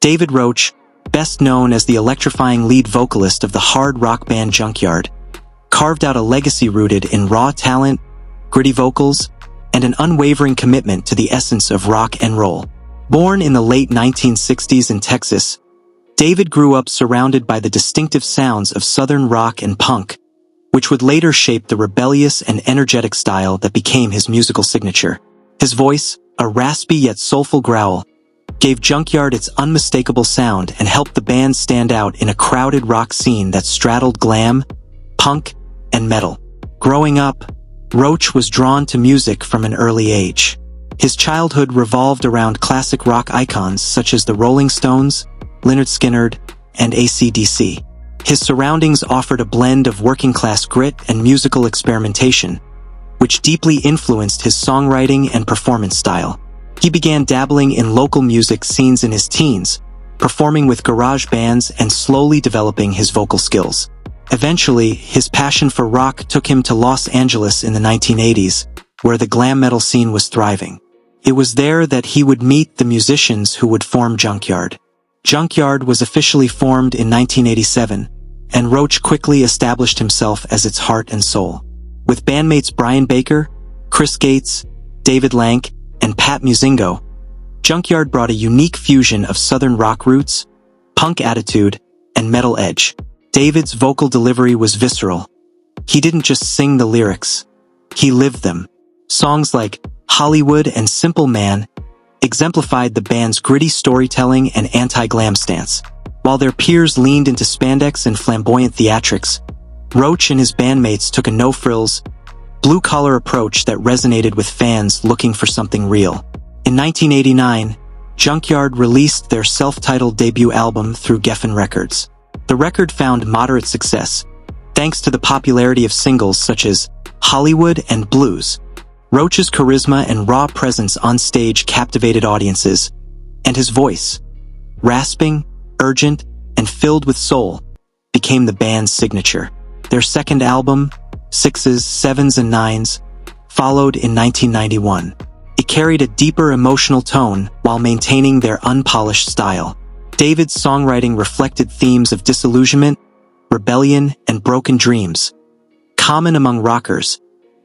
David Roach, best known as the electrifying lead vocalist of the hard rock band Junkyard, carved out a legacy rooted in raw talent, gritty vocals, and an unwavering commitment to the essence of rock and roll. Born in the late 1960s in Texas, David grew up surrounded by the distinctive sounds of Southern rock and punk, which would later shape the rebellious and energetic style that became his musical signature. His voice, a raspy yet soulful growl, gave Junkyard its unmistakable sound and helped the band stand out in a crowded rock scene that straddled glam, punk, and metal. Growing up, Roach was drawn to music from an early age. His childhood revolved around classic rock icons such as the Rolling Stones, Lynyrd Skynyrd, and AC/DC. His surroundings offered a blend of working-class grit and musical experimentation, which deeply influenced his songwriting and performance style. He began dabbling in local music scenes in his teens, performing with garage bands and slowly developing his vocal skills. Eventually, his passion for rock took him to Los Angeles in the 1980s, where the glam metal scene was thriving. It was there that he would meet the musicians who would form Junkyard. Junkyard was officially formed in 1987, and Roach quickly established himself as its heart and soul. With bandmates Brian Baker, Chris Gates, David Lank, and Pat Muzingo, Junkyard brought a unique fusion of Southern rock roots, punk attitude, and metal edge. David's vocal delivery was visceral. He didn't just sing the lyrics, he lived them. Songs like Hollywood and Simple Man exemplified the band's gritty storytelling and anti-glam stance. While their peers leaned into spandex and flamboyant theatrics, Roach and his bandmates took a no-frills, blue-collar approach that resonated with fans looking for something real. In 1989, Junkyard released their self-titled debut album through Geffen Records. The record found moderate success, thanks to the popularity of singles such as Hollywood and Blues. Roach's charisma and raw presence on stage captivated audiences, and his voice, rasping, urgent, and filled with soul, became the band's signature. Their second album, Sixes, Sevens, and Nines, followed in 1991. It carried a deeper emotional tone while maintaining their unpolished style. David's songwriting reflected themes of disillusionment, rebellion, and broken dreams, common among rockers,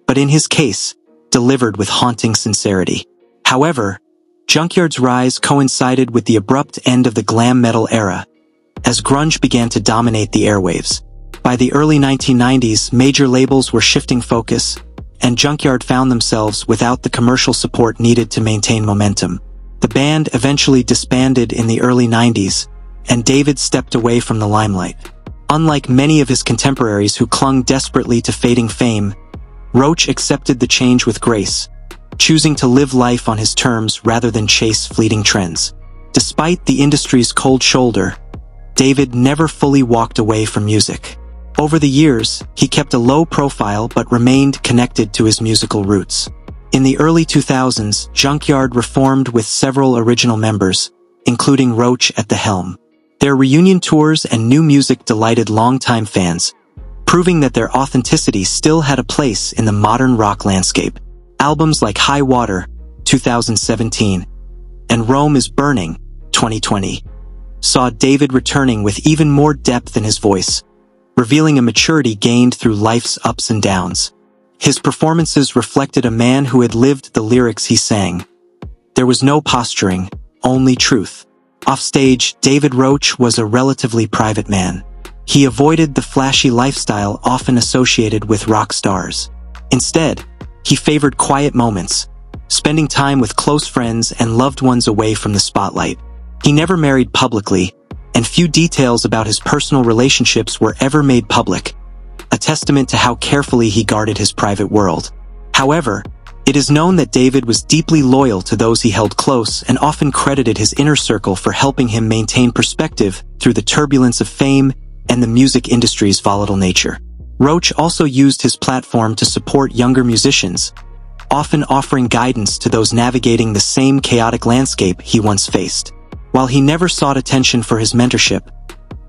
but in his case, delivered with haunting sincerity. However, Junkyard's rise coincided with the abrupt end of the glam metal era, as grunge began to dominate the airwaves. By the early 1990s, major labels were shifting focus, and Junkyard found themselves without the commercial support needed to maintain momentum. The band eventually disbanded in the early 90s, and David stepped away from the limelight. Unlike many of his contemporaries who clung desperately to fading fame, Roach accepted the change with grace, choosing to live life on his terms rather than chase fleeting trends. Despite the industry's cold shoulder, David never fully walked away from music. Over the years, he kept a low profile but remained connected to his musical roots. In the early 2000s, Junkyard reformed with several original members, including Roach at the helm. Their reunion tours and new music delighted longtime fans, proving that their authenticity still had a place in the modern rock landscape. Albums like High Water, 2017, and Rome is Burning, 2020, saw David returning with even more depth in his voice, revealing a maturity gained through life's ups and downs. His performances reflected a man who had lived the lyrics he sang. There was no posturing, only truth. Offstage, David Roach was a relatively private man. He avoided the flashy lifestyle often associated with rock stars. Instead, he favored quiet moments, spending time with close friends and loved ones away from the spotlight. He never married publicly, and few details about his personal relationships were ever made public, a testament to how carefully he guarded his private world. However, it is known that David was deeply loyal to those he held close and often credited his inner circle for helping him maintain perspective through the turbulence of fame and the music industry's volatile nature. Roach also used his platform to support younger musicians, often offering guidance to those navigating the same chaotic landscape he once faced. While he never sought attention for his mentorship,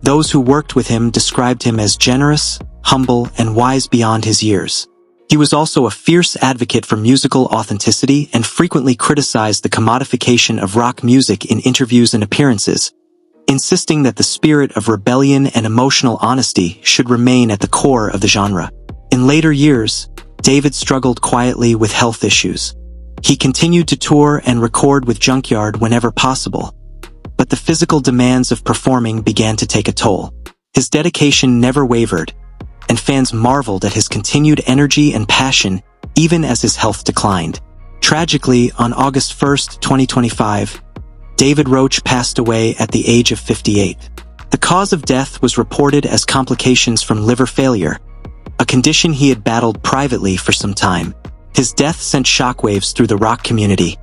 those who worked with him described him as generous, humble, and wise beyond his years. He was also a fierce advocate for musical authenticity and frequently criticized the commodification of rock music in interviews and appearances, insisting that the spirit of rebellion and emotional honesty should remain at the core of the genre. In later years, David struggled quietly with health issues. He continued to tour and record with Junkyard whenever possible, but the physical demands of performing began to take a toll. His dedication never wavered, and fans marveled at his continued energy and passion even as his health declined. Tragically, on August 1st, 2025, David Roach passed away at the age of 58. The cause of death was reported as complications from liver failure, a condition he had battled privately for some time. His death sent shockwaves through the rock community,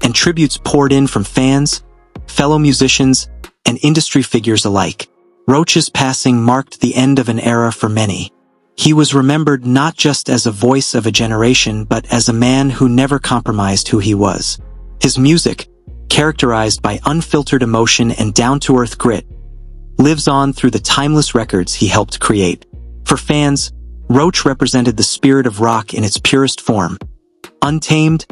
and tributes poured in from fans, fellow musicians, and industry figures alike. Roach's passing marked the end of an era for many. He was remembered not just as a voice of a generation but as a man who never compromised who he was. His music, characterized by unfiltered emotion and down-to-earth grit, lives on through the timeless records he helped create. For fans, Roach represented the spirit of rock in its purest form, untamed,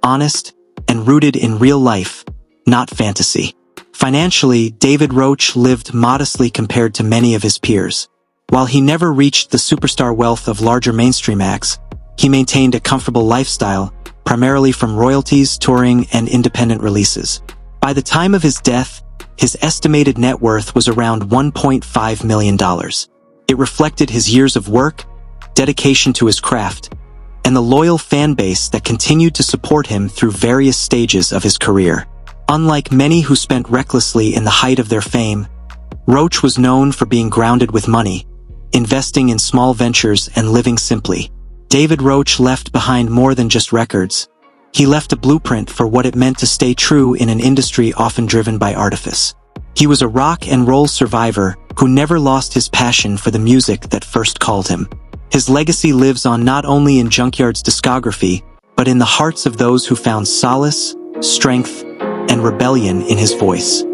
honest, and rooted in real life, not fantasy. Financially, David Roach lived modestly compared to many of his peers. While he never reached the superstar wealth of larger mainstream acts, he maintained a comfortable lifestyle, primarily from royalties, touring, and independent releases. By the time of his death, his estimated net worth was around $1.5 million. It reflected his years of work, dedication to his craft, and the loyal fan base that continued to support him through various stages of his career. Unlike many who spent recklessly in the height of their fame, Roach was known for being grounded with money, investing in small ventures and living simply. David Roach left behind more than just records. He left a blueprint for what it meant to stay true in an industry often driven by artifice. He was a rock and roll survivor who never lost his passion for the music that first called him. His legacy lives on not only in Junkyard's discography, but in the hearts of those who found solace, strength, and rebellion in his voice.